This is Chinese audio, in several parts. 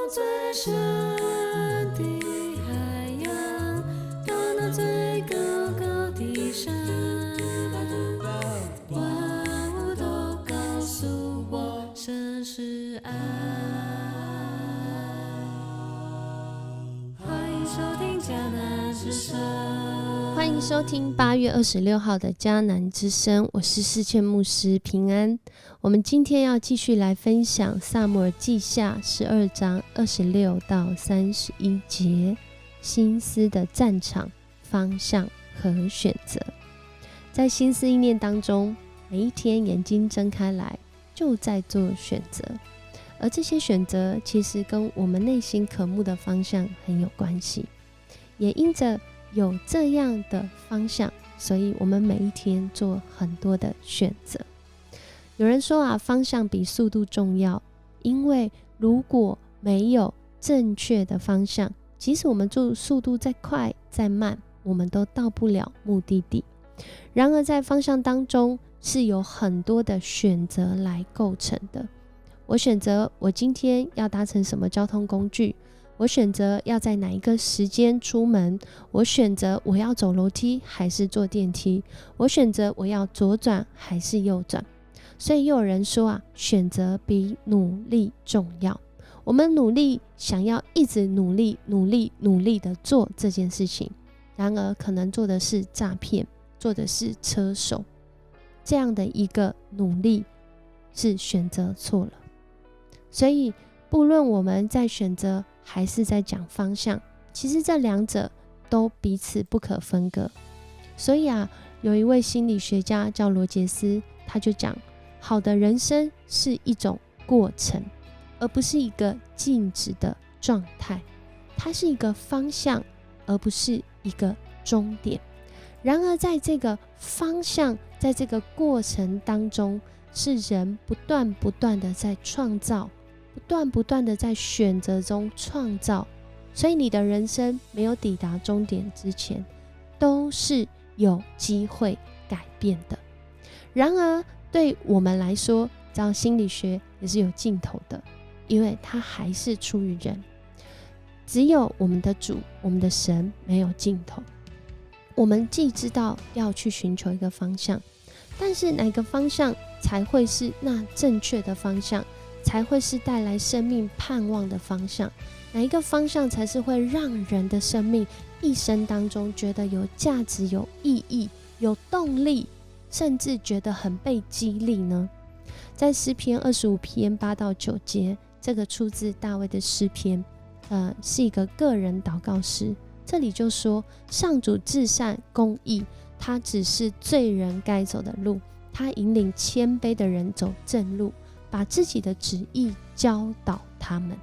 最深的海洋，到那最高高的山，万物都告诉我，神是爱。欢迎收听迦南之声。欢迎收听8月26号的迦南之声，我是世谦牧师平安。我们今天要继续来分享撒母耳记下12章26到31节，心思的战场、方向和选择。在心思意念当中，每一天眼睛睁开来就在做选择，而这些选择其实跟我们内心渴慕的方向很有关系，也因着有这样的方向，所以我们每一天做很多的选择。有人说方向比速度重要，因为如果没有正确的方向，即使我们做速度再快再慢，我们都到不了目的地。然而在方向当中是有很多的选择来构成的。我选择我今天要搭乘什么交通工具，我选择要在哪一个时间出门，我选择我要走楼梯还是坐电梯，我选择我要左转还是右转。所以又有人说选择比努力重要。我们努力想要一直努力的做这件事情，然而可能做的是诈骗，做的是车手，这样的一个努力是选择错了。所以不论我们在选择还是在讲方向，其实这两者都彼此不可分割。所以有一位心理学家叫罗杰斯，他就讲，好的人生是一种过程，而不是一个静止的状态，它是一个方向，而不是一个终点。然而在这个方向，在这个过程当中，是人不断的在创造，不断的在选择中创造。所以你的人生没有抵达终点之前，都是有机会改变的。然而对我们来说，知道心理学也是有尽头的，因为它还是出于人。只有我们的主，我们的神没有尽头。我们既知道要去寻求一个方向，但是哪个方向才会是那正确的方向，才会是带来生命盼望的方向？哪一个方向才是会让人的生命一生当中觉得有价值、有意义、有动力，甚至觉得很被激励呢？在诗篇25篇8到9节，这个出自大卫的诗篇，是一个个人祷告诗。这里就说，上主至善公义，他指示罪人该走的路，他引领谦卑的人走正路，把自己的旨意教导他们。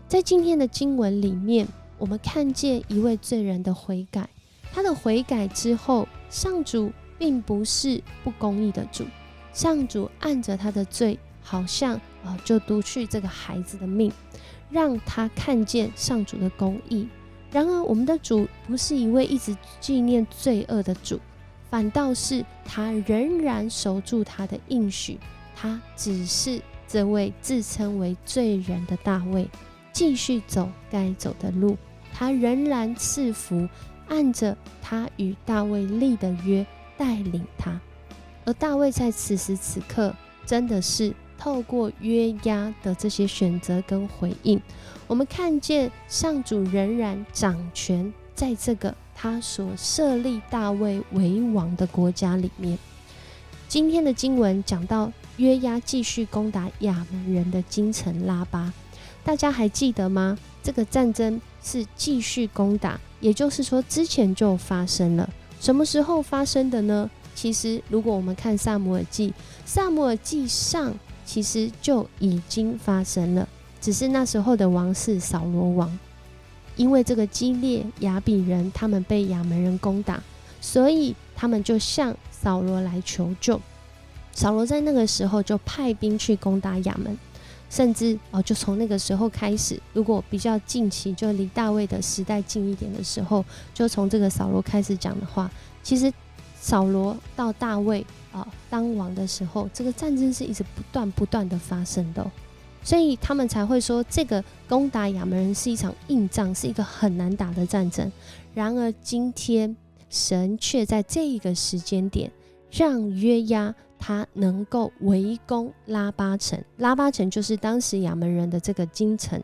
在今天的经文里面，我们看见一位罪人的悔改，他的悔改之后，上主并不是不公义的主，上主按着他的罪，好像就夺去这个孩子的命，让他看见上主的公义。然而我们的主不是一位一直纪念罪恶的主，反倒是他仍然守住他的应许，他只是这位自称为罪人的大卫继续走该走的路，他仍然赐福，按着他与大卫立的约带领他。而大卫在此时此刻真的是透过约押的这些选择跟回应，我们看见上主仍然掌权在这个他所设立大卫为王的国家里面。今天的经文讲到约押继续攻打亚门人的京城拉巴，大家还记得吗？这个战争是继续攻打，也就是说之前就发生了。什么时候发生的呢？其实如果我们看撒母耳记上其实就已经发生了，只是那时候的王是扫罗王。因为这个基列雅比人他们被亚门人攻打，所以他们就向扫罗来求救。扫罗在那个时候就派兵去攻打亚门，甚至就从那个时候开始，如果比较近期，就离大卫的时代近一点的时候，就从这个扫罗开始讲的话，其实扫罗到大卫当王的时候，这个战争是一直不断的发生的所以他们才会说这个攻打亚扪人是一场硬仗，是一个很难打的战争。然而今天神却在这一个时间点让约押他能够围攻拉巴城。拉巴城就是当时亚扪人的这个京城，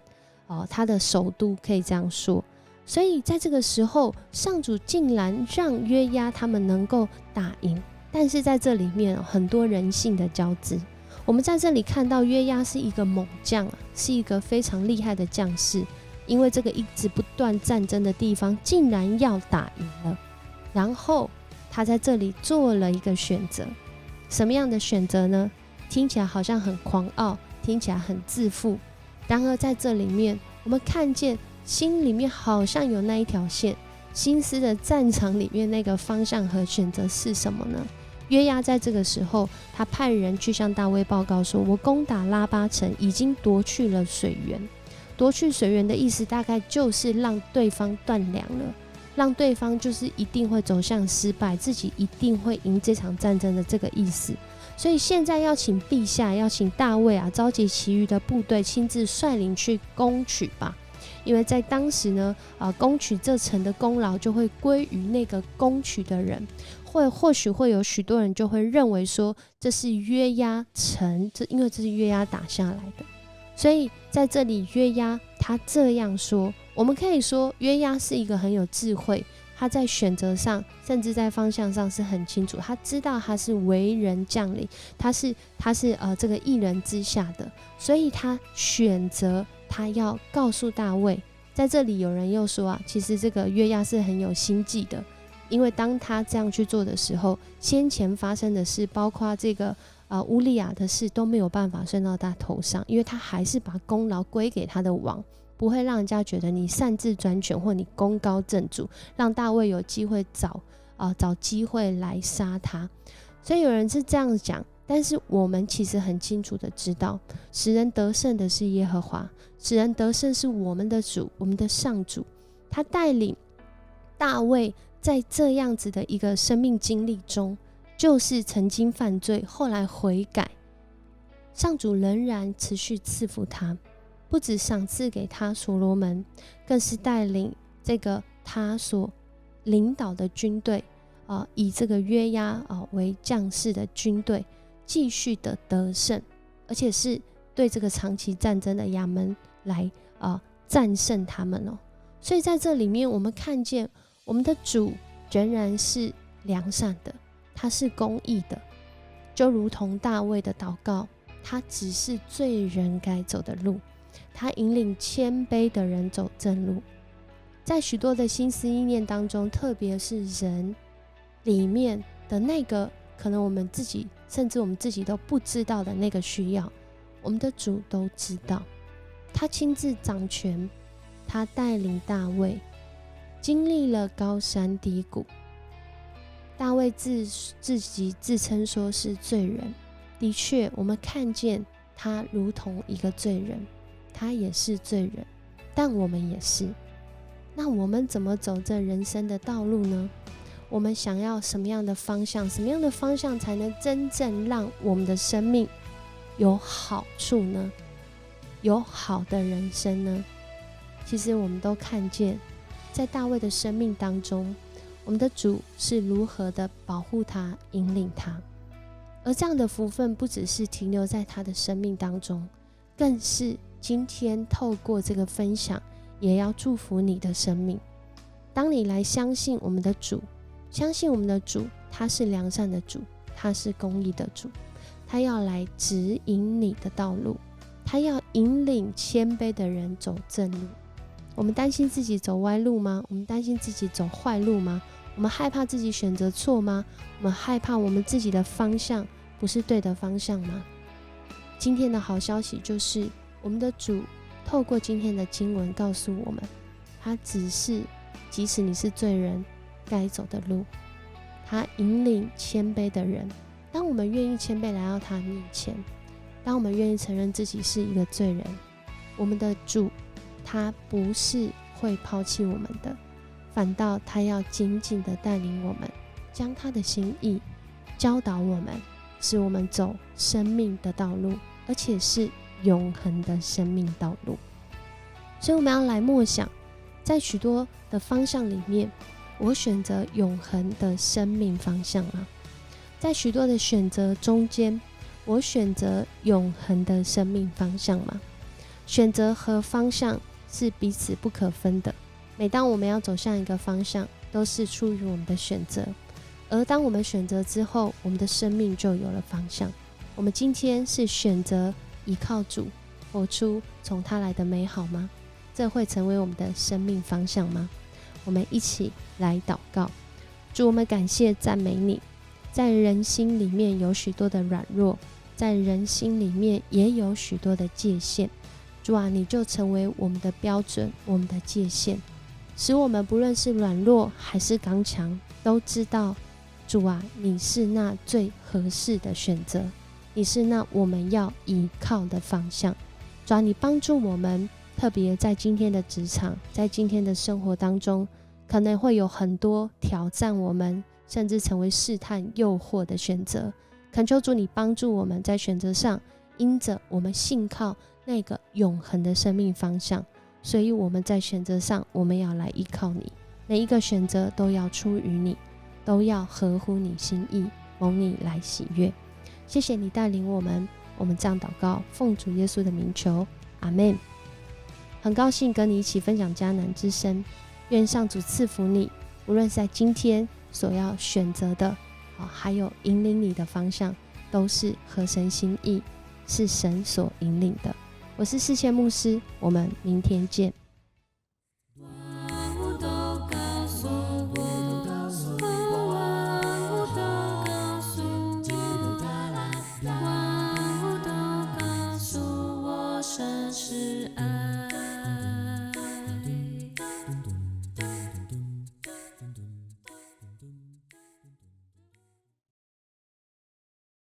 他的首都，可以这样说。所以在这个时候，上主竟然让约押他们能够打赢。但是在这里面很多人性的交织，我们在这里看到约押是一个猛将，是一个非常厉害的将士，因为这个一直不断战争的地方竟然要打赢了。然后他在这里做了一个选择，什么样的选择呢？听起来好像很狂傲，听起来很自负，然而在这里面我们看见心里面好像有那一条线，心思的战场里面那个方向和选择是什么呢？约押在这个时候，他派人去向大卫报告说，我攻打拉巴城，已经夺去了水源。夺去水源的意思大概就是让对方断粮了，让对方就是一定会走向失败，自己一定会赢这场战争的这个意思。所以现在要请陛下，要请大卫召集其余的部队，亲自率领去攻取吧。因为在当时呢，攻取这城的功劳就会归于那个攻取的人，或许会有许多人就会认为说这是约押城，因为这是约押打下来的。所以在这里约押他这样说，我们可以说约押是一个很有智慧，他在选择上甚至在方向上是很清楚，他知道他是为人将领，他是这个一人之下的，所以他选择他要告诉大卫。在这里有人又说其实这个约押是很有心计的，因为当他这样去做的时候，先前发生的事，包括这个乌利亚的事都没有办法算到他头上，因为他还是把功劳归给他的王，不会让人家觉得你擅自专权或你功高震主，让大卫有机会找机会来杀他。所以有人是这样讲，但是我们其实很清楚的知道，使人得胜的是耶和华，使人得胜是我们的主，我们的上主。他带领大卫在这样子的一个生命经历中，就是曾经犯罪，后来悔改，上主仍然持续赐福他，不止赏赐给他所罗门，更是带领这个他所领导的军队，以这个约押为将士的军队继续的得胜，而且是对这个长期战争的亚扪来战胜他们所以在这里面我们看见我们的主仍然是良善的，他是公义的，就如同大卫的祷告，他只是罪人该走的路，他引领谦卑的人走正路。在许多的心思意念当中，特别是人里面的那个可能我们自己甚至我们自己都不知道的那个需要，我们的主都知道。他亲自掌权，他带领大卫经历了高山低谷。大卫自己自称说是罪人，的确我们看见他如同一个罪人，他也是罪人，但我们也是。那我们怎么走这人生的道路呢？我们想要什么样的方向？什么样的方向才能真正让我们的生命有好处呢？有好的人生呢？其实我们都看见，在大卫的生命当中，我们的主是如何的保护他、引领他。而这样的福分不只是停留在他的生命当中，更是今天透过这个分享，也要祝福你的生命。当你来相信我们的主，相信我们的主，他是良善的主，他是公义的主，他要来指引你的道路，他要引领谦卑的人走正路。我们担心自己走歪路吗？我们担心自己走坏路吗？我们害怕自己选择错吗？我们害怕我们自己的方向不是对的方向吗？今天的好消息就是，我们的主透过今天的经文告诉我们，他只是即使你是罪人该走的路，他引领谦卑的人。当我们愿意谦卑来到他面前，当我们愿意承认自己是一个罪人，我们的主他不是会抛弃我们的，反倒他要紧紧的带领我们，将他的心意教导我们，使我们走生命的道路，而且是永恒的生命道路。所以我们要来默想，在许多的方向里面，我选择永恒的生命方向吗？在许多的选择中间，我选择永恒的生命方向吗？选择和方向是彼此不可分的。每当我们要走向一个方向，都是出于我们的选择。而当我们选择之后，我们的生命就有了方向。我们今天是选择依靠主，活出从他来的美好吗？这会成为我们的生命方向吗？我们一起来祷告。主，我们感谢赞美你。在人心里面有许多的软弱，在人心里面也有许多的界限。主啊，你就成为我们的标准，我们的界限，使我们不论是软弱还是刚强，都知道主啊，你是那最合适的选择，你是那我们要依靠的方向。主啊，你帮助我们，特别在今天的职场，在今天的生活当中，可能会有很多挑战我们，甚至成为试探诱惑的选择。恳求主你帮助我们在选择上，因着我们信靠那个永恒的生命方向，所以我们在选择上，我们要来依靠你。每一个选择都要出于你，都要合乎你心意，蒙你来喜悦。谢谢你带领我们这样祷告，奉主耶稣的名求，阿们。很高兴跟你一起分享迦南之声，愿上主赐福你，无论是在今天所要选择的，还有引领你的方向，都是合神心意，是神所引领的。我是世界牧师，我们明天见。